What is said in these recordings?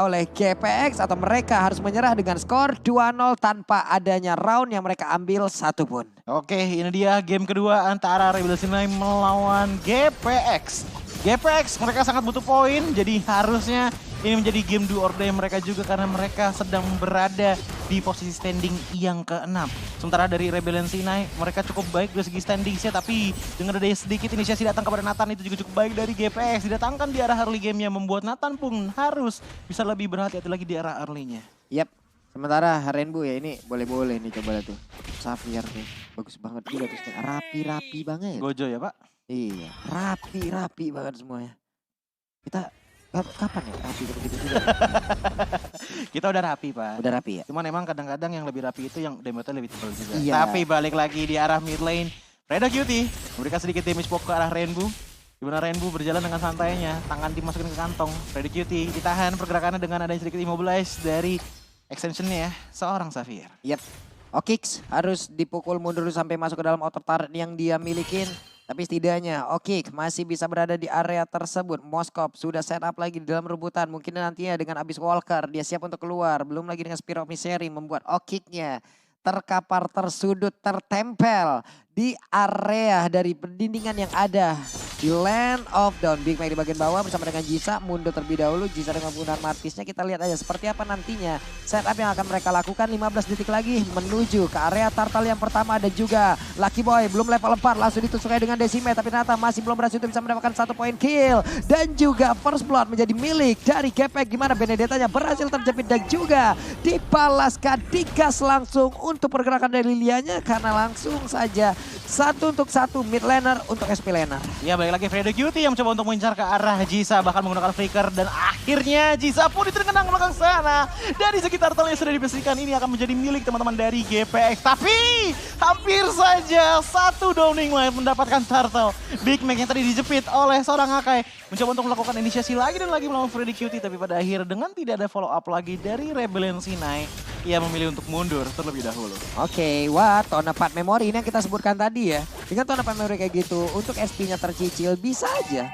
oleh GPX atau mereka harus menyerah dengan skor 2-0 tanpa adanya round yang mereka ambil satupun. Oke, ini dia game kedua antara Rebel Sinai melawan GPX. GPX mereka sangat butuh poin, jadi harusnya ini menjadi game do or die mereka juga karena mereka sedang berada di posisi standing yang ke-6. Sementara dari Rebellion Sinai mereka cukup baik dari segi standing tapi dengan ada sedikit inisiasi datang kepada Nathan itu juga cukup baik dari GPX. Didatangkan di arah early game-nya membuat Nathan pun harus bisa lebih berhati-hati lagi di arah early-nya. Yap, sementara Rainbow ya ini boleh-boleh nih coba lihat tuh. Xavier nih, bagus banget juga tuh. Rapi-rapi banget. Gojo ya Pak? Iya, rapi-rapi banget semuanya. Kita kapan ya rapi begitu juga? Kita udah rapi Pak. Udah rapi ya? Cuman emang kadang-kadang yang lebih rapi itu yang damage-nya lebih tebal juga. Iya. Tapi balik lagi di arah mid lane. Reda Cutie memberikan sedikit damage poke ke arah Rainbow. Dimana Rainbow berjalan dengan santainya. Tangan dimasukin ke kantong. Reda Cutie ditahan pergerakannya dengan adanya sedikit immobilize dari extensionnya seorang Xavier. Yap. Okix harus dipukul mundur sampai masuk ke dalam auto turret yang dia milikin. Tapi setidaknya Okix masih bisa berada di area tersebut. Moskov sudah set up lagi di dalam rebutan. Mungkin nantinya dengan Abyss Walker dia siap untuk keluar. Belum lagi dengan Spear of Misery membuat Okixnya terkapar, tersudut, tertempel di area dari pendindingan yang ada di Land of Dawn. Big Mike di bagian bawah bersama dengan Jisa mundur terlebih dahulu. Jisa dengan penggunaan Martisnya kita lihat aja seperti apa nantinya setup yang akan mereka lakukan. 15 detik lagi menuju ke area turtle yang pertama dan juga Lucky Boy belum level 4 langsung ditusuknya dengan Decimate tapi ternyata masih belum berhasil untuk bisa mendapatkan 1 poin kill dan juga first blood menjadi milik dari GPX di mana Benedettanya berhasil terjepit dan juga dibalaskan digas langsung untuk pergerakan dari Lilianya karena langsung saja 1 untuk 1 mid laner untuk SP laner. Ya balik lagi Reda Cutie yang mencoba untuk mengincar ke arah Jisa bahkan menggunakan flicker dan akhirnya Jisa pun diterkena ke belakang sana. Dari sekitar turtle yang sudah dibersihkan ini akan menjadi milik teman-teman dari GPX. Tapi hampir saja 1 downing life mendapatkan turtle. Big Mac yang tadi dijepit oleh seorang Akai mencoba untuk melakukan inisiasi lagi dan lagi melawan Reda Cutie tapi pada akhir dengan tidak ada follow up lagi dari Rebellion Sinai. Ia memilih untuk mundur terlebih dahulu. Oke, wah tone part memory ini yang kita sebutkan tadi ya. Dengan tone part memory kayak gitu, untuk SP-nya tercicil bisa aja.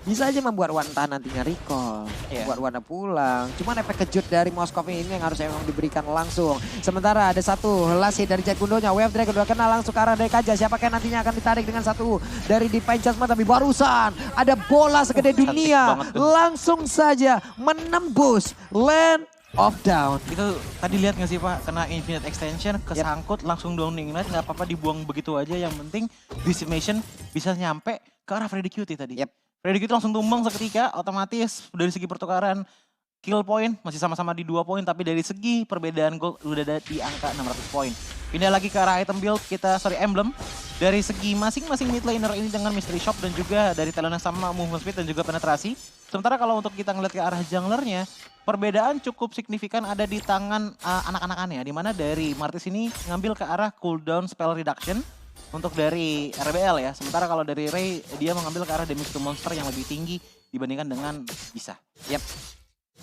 Bisa aja membuat Wanta nantinya recall, membuat Wanta pulang. Cuman efek kejut dari Moskov ini yang harus emang diberikan langsung. Sementara ada satu last hit dari Jet Gundonya, Wave Dragon udah kena langsung ke arah dari Kaja. Siapakah yang nantinya akan ditarik dengan satu dari Divine Judgment. Tapi barusan ada bola segede dunia langsung saja menembus Land of Dawn. Itu tadi lihat nggak sih Pak, kena infinite extension, kesangkut langsung downing light, nggak apa-apa dibuang begitu aja. Yang penting decimation bisa nyampe ke arah Reda Cutie tadi. Reda Cutie langsung tumbang seketika, otomatis dari segi pertukaran kill point masih sama-sama di 2 poin, tapi dari segi perbedaan gold udah ada di angka 600 poin. Pindah lagi ke arah item build emblem. Dari segi masing-masing mid laner ini dengan mystery shop dan juga dari talent yang sama movement speed dan juga penetrasi. Sementara kalau untuk kita ngeliat ke arah junglernya, perbedaan cukup signifikan ada di tangan anak-anakannya. Dimana dari Martis ini ngambil ke arah cooldown spell reduction untuk dari RBL ya. Sementara kalau dari Ray dia mengambil ke arah damage to monster yang lebih tinggi dibandingkan dengan Jisa.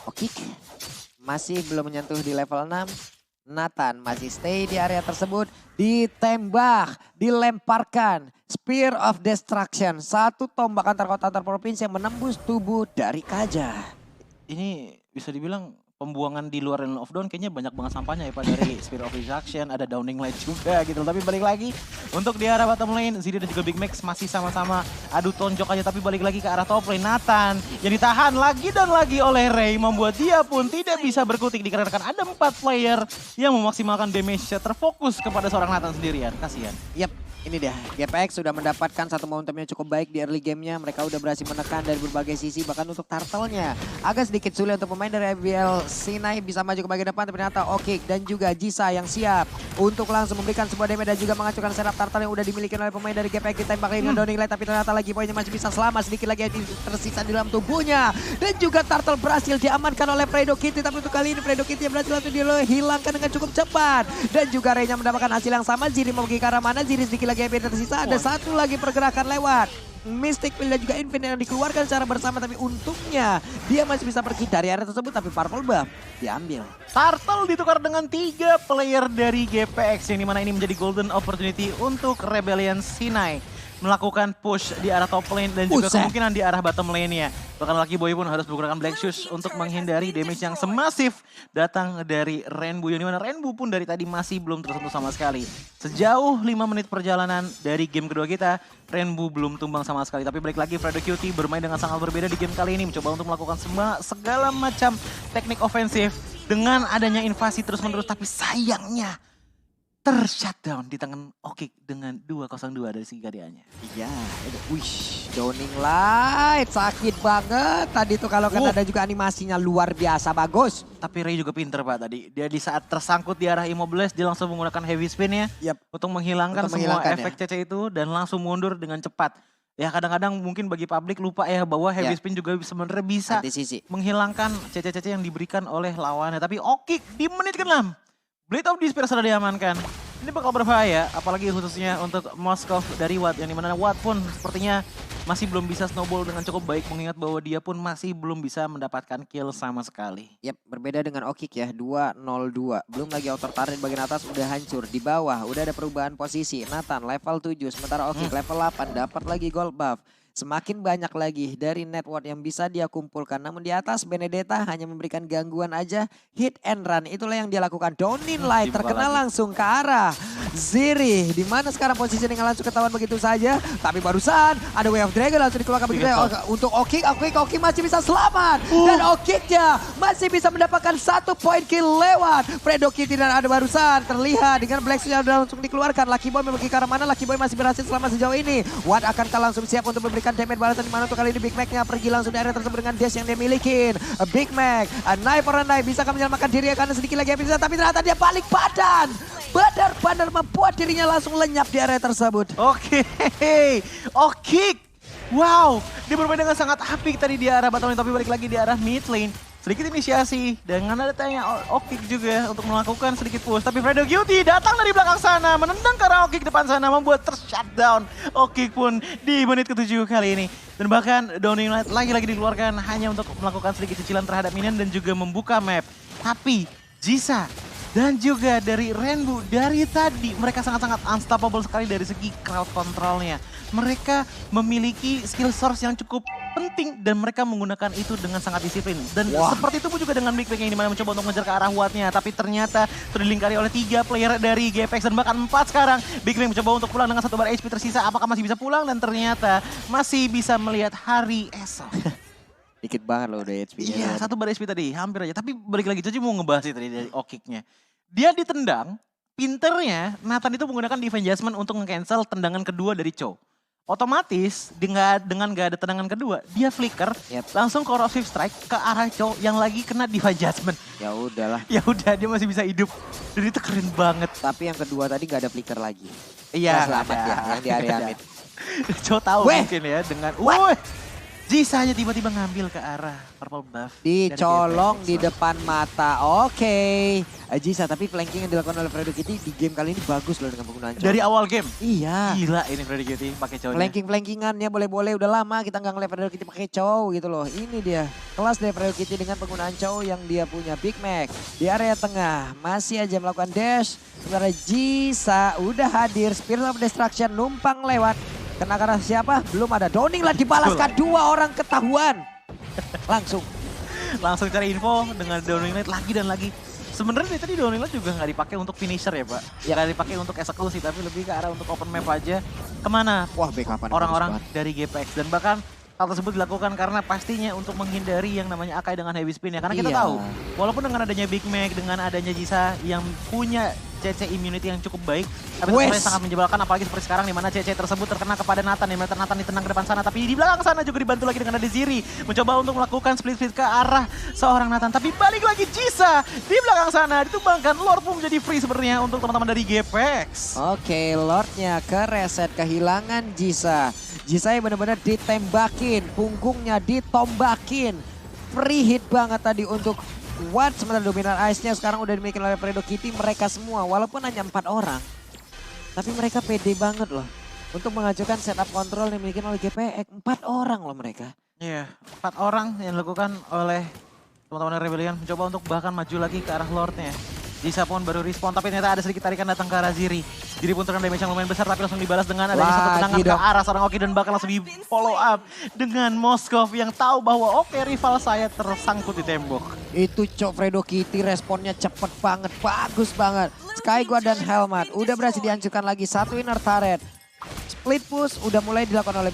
Okix masih belum menyentuh di level 6. Nathan masih stay di area tersebut. Ditembak, dilemparkan. Spear of Destruction. 1 tombak antar kota antar provinsi yang menembus tubuh dari Kaja. Ini bisa dibilang pembuangan di luar Land of Dawn kayaknya banyak banget sampahnya ya Pak. Dari Spear of Destruction, ada Downing Light juga gitu. Tapi balik lagi untuk di arah bottom lane, Zidi dan juga Big Max masih sama-sama adu tonjok aja. Tapi balik lagi ke arah top lane, Nathan yang ditahan lagi dan lagi oleh Ray. Membuat dia pun tidak bisa berkutik dikarenakan ada 4 player yang memaksimalkan damage terfokus kepada seorang Nathan sendirian. Kasihan. Ini dia, GPX sudah mendapatkan satu momentum yang cukup baik di early gamenya. Mereka udah berhasil menekan dari berbagai sisi, bahkan untuk turtle-nya agak sedikit sulit untuk pemain dari Rebel Sinai bisa maju ke bagian depan. Tapi ternyata Okix dan juga Jisa yang siap untuk langsung memberikan sebuah damage dan juga menghancurkan setup turtle yang udah dimiliki oleh pemain dari GPX. Ditembak dengan Downing Light, tapi ternyata lagi poinnya masih bisa selamat. Sedikit lagi yang tersisa di dalam tubuhnya. Dan juga turtle berhasil diamankan oleh Reda Cutie. Tapi untuk kali ini Reda Cutie berhasil langsung dihilangkan dengan cukup cepat. Dan juga Ray-nya mendapatkan hasil yang sama. Ziri mau pergi ke arah mana? Ziri sedikit lagi yang tersisa, ada 1 lagi pergerakan lewat Mystic Pill dan juga Infinite yang dikeluarkan secara bersama, tapi untungnya dia masih bisa pergi dari area tersebut, tapi Purple Buff diambil. Turtle ditukar dengan 3 player dari GPX yang dimana ini menjadi golden opportunity untuk Rebellion Sinai. melakukan push di arah top lane dan juga kemungkinan di arah bottom lane-nya. Bahkan Lucky Boy pun harus menggunakan Black Shoes untuk menghindari damage yang semasif datang dari Rainbow. Yang dimana Rainbow pun dari tadi masih belum tersentuh sama sekali. Sejauh 5 menit perjalanan dari game kedua kita, Rainbow belum tumbang sama sekali. Tapi balik lagi Fredo Cutie bermain dengan sangat berbeda di game kali ini. Mencoba untuk melakukan segala macam teknik ofensif dengan adanya invasi terus-menerus. Tapi sayangnya tershutdown di tangan Okik dengan 2-0-2 dari segi KDA-nya. Iya, wish, Downing Light sakit banget. Tadi tuh kalau kena ada juga animasinya luar biasa bagus. Tapi Ray juga pinter Pak tadi. Dia di saat tersangkut di arah Immobilize, dia langsung menggunakan heavy spin-nya untuk menghilangkan semua efek CC itu dan langsung mundur dengan cepat. Ya kadang-kadang mungkin bagi publik lupa ya bahwa heavy spin juga sebenarnya bisa menghilangkan CC-CC yang diberikan oleh lawannya. Tapi Okik di menit ke-6. Blade of Despair sudah diamankan. Ini bakal berbahaya, apalagi khususnya untuk Moskov dari Watt. Yang dimana Watt pun sepertinya masih belum bisa snowball dengan cukup baik. Mengingat bahwa dia pun masih belum bisa mendapatkan kill sama sekali. Yap, berbeda dengan Okik ya, 2-0-2. Belum lagi outer turret bagian atas udah hancur. Di bawah udah ada perubahan posisi. Nathan level 7, sementara Okik level 8 dapat lagi gold buff. Semakin banyak lagi dari network yang bisa dia kumpulkan. Namun di atas Benedetta hanya memberikan gangguan aja. Hit and run itulah yang dia lakukan. Downing Light terkena langsung ke arah Ziri. Dimana sekarang posisi dengan langsung ketahuan begitu saja. Tapi barusan ada Way of Dragon langsung dikeluarkan begitu saja. Untuk Okik masih bisa selamat. Dan Okiknya masih bisa mendapatkan 1 poin kill lewat Fredo Cutie dan ada barusan. Terlihat dengan Black Shoes yang langsung dikeluarkan. Lucky Boy memiliki ke arah mana? Lucky Boy masih berhasil selama sejauh ini. Watt akankah langsung siap untuk memberikan damage balasan di mana untuk kali ini Big Mac-nya pergi langsung di area tersebut dengan dash yang dia milikin. Big Mac, knife for a knife, bisa menyelamatkan diri karena sedikit lagi yang bisa, tapi ternyata dia balik badan. Benar-benar membuat dirinya langsung lenyap di area tersebut. Oke, Okik. Wow, dia bermain dengan sangat apik tadi di arah bottom lane, tapi balik lagi di arah mid lane. Sedikit inisiasi dengan ada tanya Okik juga untuk melakukan sedikit push. Tapi Fredo Cutie datang dari belakang sana, menendang ke arah Okik depan sana, membuat tershutdown Okik pun di menit ke-7 kali ini. Dan bahkan Downing Light lagi-lagi dikeluarkan hanya untuk melakukan sedikit cicilan terhadap minion dan juga membuka map. Tapi Jisa dan juga dari Rainbow dari tadi mereka sangat-sangat unstoppable sekali dari segi crowd controlnya. Mereka memiliki skill source yang cukup penting dan mereka menggunakan itu dengan sangat disiplin. Dan seperti itu pun juga dengan Big Mac yang dimana mencoba untuk mengejar ke arah Wattnya. Tapi ternyata sudah dilingkari oleh 3 player dari GPX dan bahkan 4 sekarang. Big Mac mencoba untuk pulang dengan 1 bar HP tersisa. Apakah masih bisa pulang? Dan ternyata masih bisa melihat hari esok. Dikit banget loh udah HP-nya. Iya, 1 bar HP tadi, hampir aja. Tapi balik lagi, Joji mau ngebahas itu tadi dari Okiknya. Dia ditendang, pinternya Nathan itu menggunakan Divine Judgment untuk nge-cancel tendangan kedua dari Cho. Otomatis dengan gak ada tendangan kedua, dia flicker, langsung corrosive strike ke arah Cho yang lagi kena Divine Judgment. Ya udahlah. Ya udah, dia masih bisa hidup. Dan itu keren banget. Tapi yang kedua tadi gak ada flicker lagi. Iya, selamat ya yang di area mid. Cho tahu mungkin ya dengan Jisa aja tiba-tiba ngambil ke arah purple buff. Dicolong di depan mata. Oke. Jisa, tapi flanking yang dilakukan oleh Fredo Cutie di game kali ini bagus loh dengan penggunaan Cho. Dari awal game? Iya. Gila ini Fredo Cutie pakai Cho-nya. Flankingannya boleh-boleh udah lama kita nggak ngeliat Fredo Cutie pakai Cho gitu loh. Ini dia kelas dari Fredo Cutie dengan penggunaan Cho yang dia punya. Big Mac di area tengah masih aja melakukan dash. Sementara Jisa udah hadir. Spirit of Destruction numpang lewat. Kena karena siapa? Belum ada. Downing Light dibalaskan 2 orang ketahuan. Langsung cari info dengan Downing Light lagi dan lagi. Sebenarnya tadi Downing Light juga nggak dipakai untuk finisher ya Pak. Ya nggak dipakai untuk eksekusi tapi lebih ke arah untuk open map aja. Kemana? Wah backupan orang-orang dari GPX dan bahkan hal tersebut dilakukan karena pastinya untuk menghindari yang namanya Akai dengan heavy spin ya. Karena kita tahu walaupun dengan adanya Big Mac, dengan adanya Jisa yang punya CC immunity yang cukup baik. Tapi sebenarnya sangat menjebalkan apalagi seperti sekarang di mana CC tersebut terkena kepada Nathan. Di mana Nathan ditendang ke depan sana tapi di belakang sana juga dibantu lagi dengan ada Ziri. Mencoba untuk melakukan split-split ke arah seorang Nathan. Tapi balik lagi Jisa di belakang sana ditumbangkan. Lord pun menjadi free sebenarnya untuk teman-teman dari GPX. Oke, Lordnya ke reset kehilangan Jisa. Jisa yang benar-benar ditembakin, punggungnya ditombakin. Free hit banget tadi untuk Watt. Sementara dominan ice-nya sekarang udah dimiliki oleh Fredo Cutie. Mereka semua walaupun hanya 4 orang. Tapi mereka pede banget loh. Untuk mengajukan setup kontrol yang dimiliki oleh GPX. 4 orang loh mereka. Iya, 4 orang yang dilakukan oleh teman-teman Rebellion. Mencoba untuk bahkan maju lagi ke arah Lordnya. Jisa pun baru respawn tapi ternyata ada sedikit tarikan datang ke arah Ziri. Jadi pun terkena damage yang lumayan besar tapi langsung dibalas dengan adanya satu tendangan ke arah seorang Oki dan bahkan langsung di follow up dengan Moskov yang tahu bahwa oke rival saya tersangkut di tembok. Itu Cok Fredo Kitty responnya cepet banget, bagus banget. Skyguard dan Helmet udah berhasil dihancurkan lagi, satu inner turret. Split push udah mulai dilakukan oleh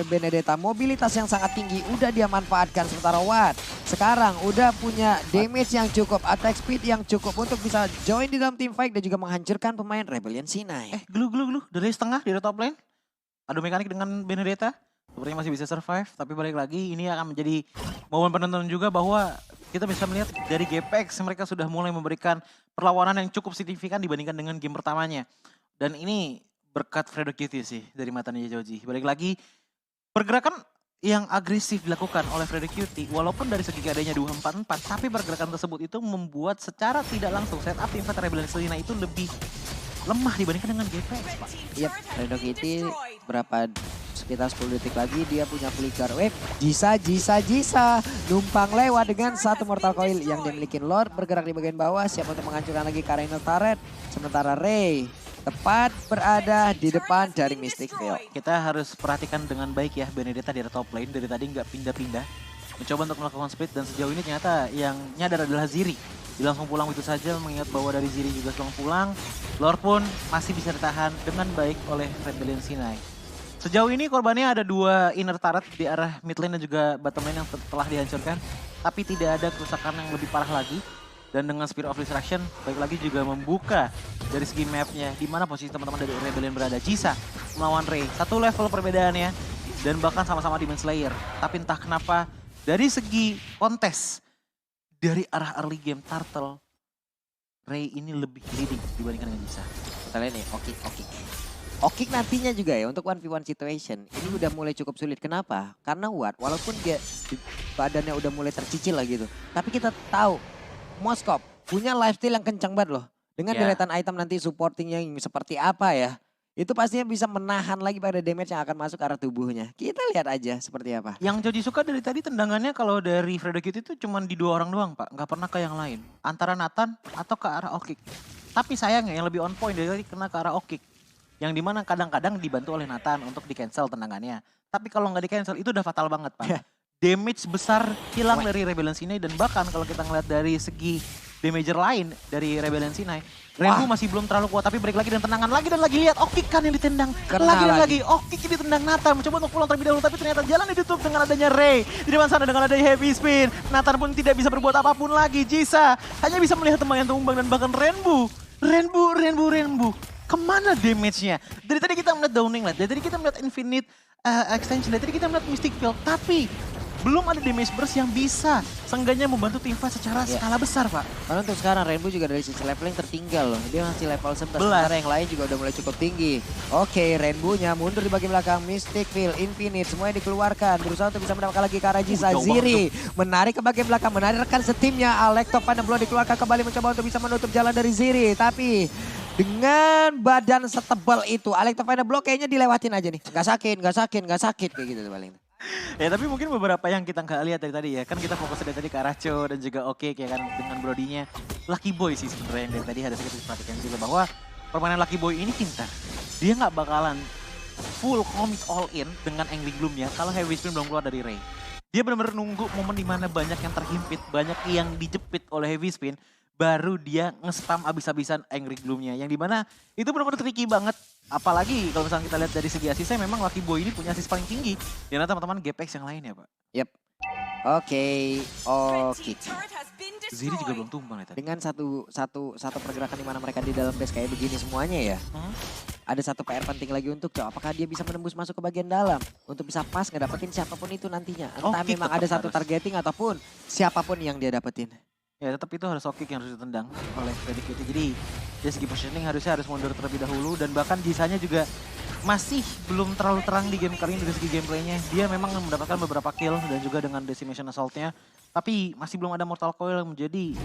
Benedetta. Mobilitas yang sangat tinggi udah dia manfaatkan. Sementara Watt sekarang udah punya damage yang cukup, attack speed yang cukup untuk bisa join di dalam team fight dan juga menghancurkan pemain Rebellion Sinai. Glu dari setengah di top lane. Adu mekanik dengan Benedetta. Sepertinya masih bisa survive, tapi balik lagi ini akan menjadi momen penonton juga bahwa kita bisa melihat dari GPX mereka sudah mulai memberikan perlawanan yang cukup signifikan dibandingkan dengan game pertamanya. Dan ini berkat Fredo Kitty sih dari matanya Joji. Balik lagi pergerakan yang agresif dilakukan oleh Fredo Kitty walaupun dari segi keadaannya 2-4-4 tapi pergerakan tersebut itu membuat secara tidak langsung setup tim fight Rebellion Selena itu lebih lemah dibandingkan dengan GPX, Pak. Yap, Fredo Kitty sekitar 10 detik lagi dia punya flicker wave. Jisa numpang lewat dengan satu mortal coil yang dimiliki Lord, bergerak di bagian bawah siap untuk menghancurkan lagi Karina turret. Sementara Ray tepat berada di depan dari Mystic Veil. Kita harus perhatikan dengan baik ya Benedetta di top lane dari tadi nggak pindah-pindah. Mencoba untuk melakukan split dan sejauh ini ternyata yang nyadar adalah Ziri. Dia langsung pulang itu saja mengingat bahwa dari Ziri juga langsung pulang. Lord pun masih bisa ditahan dengan baik oleh Rebellion Sinai. Sejauh ini korbannya ada 2 inner turret di arah mid lane dan juga bottom lane yang telah dihancurkan. Tapi tidak ada kerusakan yang lebih parah lagi. Dan dengan Spear of Destruction, baik lagi juga membuka dari segi mapnya di mana posisi teman-teman dari Rebellion berada. Jisa melawan Ray, satu level perbedaannya dan bahkan sama-sama Demon Slayer. Tapi entah kenapa dari segi kontes dari arah early game Turtle, Ray ini lebih leading dibandingkan dengan Jisa. Kita lihat nih, Okik nantinya juga ya untuk 1v1 situation ini udah mulai cukup sulit. Kenapa? Karena Watt walaupun dia badannya udah mulai tercicil lah gitu, tapi kita tahu Moskov punya lifesteal yang kencang banget loh. Dengan deretan item nanti supportingnya yang seperti apa ya. Itu pastinya bisa menahan lagi pada damage yang akan masuk ke arah tubuhnya. Kita lihat aja seperti apa. Yang Joji suka dari tadi tendangannya kalau dari Fredo Kitty itu cuma di 2 orang doang, Pak. Nggak pernah ke yang lain. Antara Nathan atau ke arah Okik. Tapi sayangnya yang lebih on point dari tadi kena ke arah Okik. Yang dimana kadang-kadang dibantu oleh Nathan untuk di-cancel tendangannya. Tapi kalau nggak di-cancel itu udah fatal banget, Pak. Damage besar hilang dari Rebellion Sinai dan bahkan kalau kita ngeliat dari segi damager lain dari Rebellion Sinai, Renbu masih belum terlalu kuat tapi balik lagi dan tendangan lagi dan lagi lihat Okik kan yang ditendang. Lagi Okik yang ditendang Nathan mencoba untuk pulang terlebih dahulu tapi ternyata jalan ditutup dengan adanya Ray. Di depan sana dengan adanya heavy spin. Nathan pun tidak bisa berbuat apapun lagi. Jisa hanya bisa melihat teman yang tumbang dan bahkan Renbu. Kemana damage-nya? Dari tadi kita melihat Downing Light, dari tadi kita melihat Infinite Extension, dari tadi kita melihat Mystic Field, tapi belum ada damage burst yang bisa seenggaknya membantu tim fight secara skala besar, Pak. Karena untuk sekarang Rainbow juga dari sisi leveling tertinggal loh. Dia masih level 11, sementara yang lain juga udah mulai cukup tinggi. Oke, Rainbow-nya mundur di bagian belakang. Mystic Field, Infinite, semuanya dikeluarkan. Berusaha untuk bisa mendapatkan lagi ke arah Jisa. Ziri menarik ke bagian belakang, menarik rekan setimnya. Alekto Pandemblo dikeluarkan kembali mencoba untuk bisa menutup jalan dari Ziri. Tapi dengan badan setebal itu, Alekto Pandemblo kayaknya dilewatin aja nih. Gak sakit kayak gitu tuh paling. Ya tapi mungkin beberapa yang kita nggak lihat dari tadi ya. Kan kita fokus dari tadi ke arah Cho dan juga Okik ya kan dengan Brodinya. Lucky Boy sih sebenarnya yang dari tadi harus kita perhatikan juga bahwa permainan Lucky Boy ini pintar. Dia nggak bakalan full commit all in dengan Angry Gloom-nya kalau Heavy Spin belum keluar dari Ray. Dia benar-benar nunggu momen dimana banyak yang terhimpit, banyak yang dijepit oleh Heavy Spin. Baru dia nge-spam abis-abisan Angry Gloom-nya. Yang dimana itu benar-benar tricky banget. Apalagi kalau misalnya kita lihat dari segi asisnya memang Lucky Boy ini punya asis paling tinggi. Di antara teman-teman GPX yang lain ya, Pak. Yep. Oke. Ziri juga belum tumbang ya tadi. Dengan satu pergerakan di mana mereka di dalam base kayak begini semuanya ya. Ada satu PR penting lagi untuk Cho. Apakah dia bisa menembus masuk ke bagian dalam untuk bisa pas ngedapetin siapapun itu nantinya. Entah memang ada satu targeting ataupun siapapun yang dia dapetin. Ya tetap itu harus Okik yang harus ditendang oleh Fredo Kitty. Jadi dari segi positioning harusnya harus mundur terlebih dahulu. Dan bahkan Jisanya juga masih belum terlalu terang di game kali ini dari segi gameplaynya. Dia memang mendapatkan beberapa kill dan juga dengan Decimation Assault-nya. Tapi masih belum ada Mortal Coil yang menjadi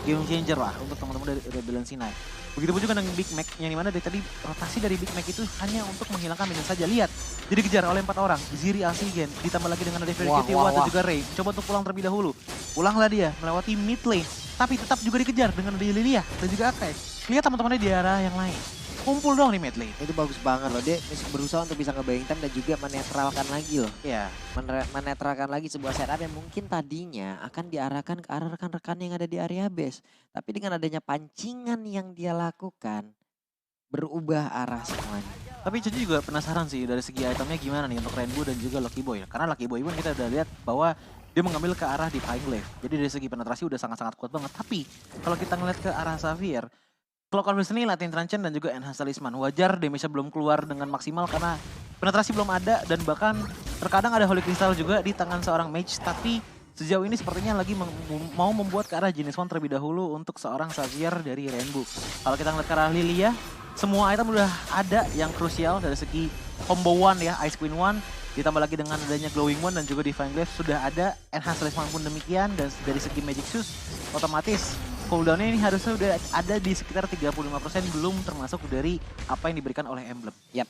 game changer lah untuk teman-teman dari Rebellion Sinai. Begitupun juga dengan Big Mac yang dimana dari tadi rotasi dari Big Mac itu hanya untuk menghilangkan minion saja. Lihat, jadi kejar oleh 4 orang. Ziri, Alsigen, ditambah lagi dengan ada Fredo Kitty, Watt dan juga Ray. Coba untuk pulang terlebih dahulu. Pulanglah dia melewati mid lane. Tapi tetap juga dikejar dengan ada Lilia dan juga Akai. lihat teman-temannya di arah yang lain. Kumpul dong di mid lane. Itu bagus banget loh, dia berusaha untuk bisa nge-buying time dan juga menetralkan lagi loh. Iya. Menetralkan lagi sebuah setup yang mungkin tadinya akan diarahkan ke arah rekan-rekan yang ada di area base. Tapi dengan adanya pancingan yang dia lakukan, berubah arah semuanya. Tapi Cucu juga penasaran sih dari segi itemnya gimana nih untuk Rainbow dan juga Lucky Boy. Karena Lucky Boy pun kita udah lihat bahwa dia mengambil ke arah Divine Glaive. Jadi dari segi penetrasi udah sangat-sangat kuat banget. Tapi kalau kita ngeliat ke arah Xavier, Clock Conversion ini Latin Transcend dan juga Enhanced Talisman. Wajar damage-nya belum keluar dengan maksimal karena penetrasi belum ada. Dan bahkan terkadang ada Holy Crystal juga di tangan seorang mage. Tapi sejauh ini sepertinya lagi mau membuat ke arah Genis One terlebih dahulu untuk seorang Xavier dari Rainbow. Kalau kita ngeliat ke arah Lilia, semua item udah ada yang krusial dari segi combo one ya, Ice Queen One. Ditambah lagi dengan adanya Glowing One dan juga Divine Glaive sudah ada. Enhanced Talisman pun demikian. Dan dari segi Magic Shoes otomatis cooldownnya ini harusnya udah ada di sekitar 35%, belum termasuk dari apa yang diberikan oleh emblem. Yap.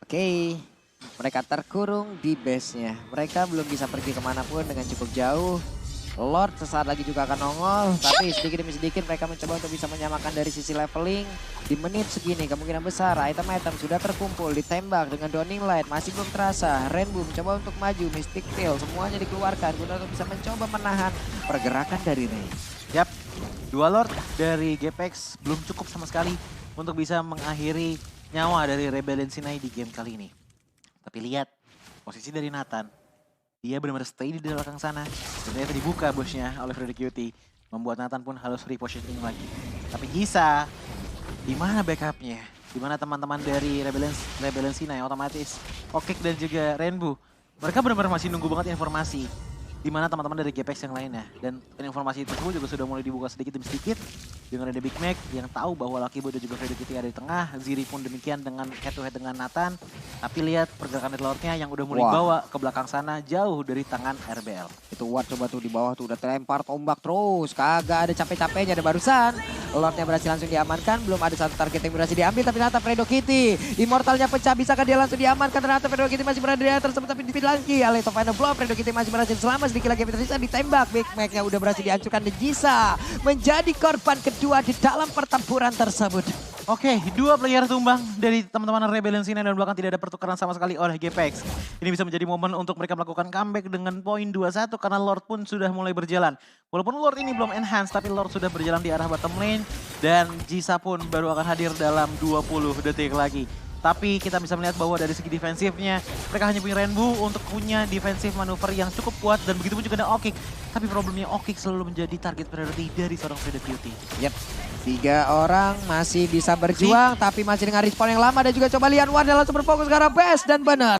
Oke. Mereka terkurung di base-nya. Mereka belum bisa pergi kemanapun dengan cukup jauh. Lord sesaat lagi juga akan nongol, tapi sedikit demi sedikit mereka mencoba untuk bisa menyamakan dari sisi leveling. Di menit segini kemungkinan besar item-item sudah terkumpul, ditembak dengan Dawning Light, masih belum terasa. Rainbow mencoba untuk maju, Mystic Veil semuanya dikeluarkan guna untuk bisa mencoba menahan pergerakan dari Ray. Yap, dua Lord dari Gpex belum cukup sama sekali untuk bisa mengakhiri nyawa dari Rebellion Sinai di game kali ini. Tapi lihat posisi dari Nathan. Dia benar-benar stay di belakang sana. Dan ternyata dibuka bosnya oleh Freddy Cutie. Membuat Nathan pun harus repositioning lagi. Tapi Gisa, di mana backupnya? Di mana teman-teman dari Rebellion Sinai otomatis Okik dan juga Rainbow. Mereka benar-benar masih nunggu banget informasi. Di mana teman-teman dari Gpex yang lainnya. Dan informasi tersebut juga sudah mulai dibuka sedikit demi sedikit. Dengan ada Big Mac yang tahu bahwa Lucky Boy dan juga Freddy Cutie ada di tengah. Ziri pun demikian dengan head to head dengan Nathan. Tapi lihat pergerakan Deadlordnya yang udah mulai bawa ke belakang sana jauh dari tangan RBL. Itu Ward coba tuh di bawah tuh udah terlempar tombak terus. Kagak ada capek-capeknya, ada barusan. Lordnya berhasil langsung diamankan. Belum ada satu target yang berhasil diambil. Tapi ternyata Freddy Cutie. Immortalnya pecah. Bisakah dia langsung diamankan? Ternyata Freddy Cutie masih berada di atas tersebut. Tapi dipilih lagi. Aleto final blow. Freddy Cutie masih berhasil selamat. Sedikit lagi yang tersisa ditembak. Big Mac-nya udah berhasil dihancurkan. Dan Gisa menjadi korban kedua di dalam pertempuran tersebut. Oke, dua player tumbang dari teman-teman Rebellion Sinai dan belakang tidak ada pertukaran sama sekali oleh Gpex. Ini bisa menjadi momen untuk mereka melakukan comeback dengan poin 21 karena Lord pun sudah mulai berjalan. Walaupun Lord ini belum enhance tapi Lord sudah berjalan di arah bottom lane dan Gisa pun baru akan hadir dalam 20 detik lagi. Tapi kita bisa melihat bahwa dari segi defensifnya mereka hanya punya Rainbow untuk punya defensif manuver yang cukup kuat dan begitu pun juga ada Okik. Tapi problemnya Okik selalu menjadi target priority dari seorang Freddy Cutie. Yep. 3 orang masih bisa berjuang tapi masih dengan respawn yang lama dan juga coba lihat Wanda langsung berfokus ke arah base dan benar.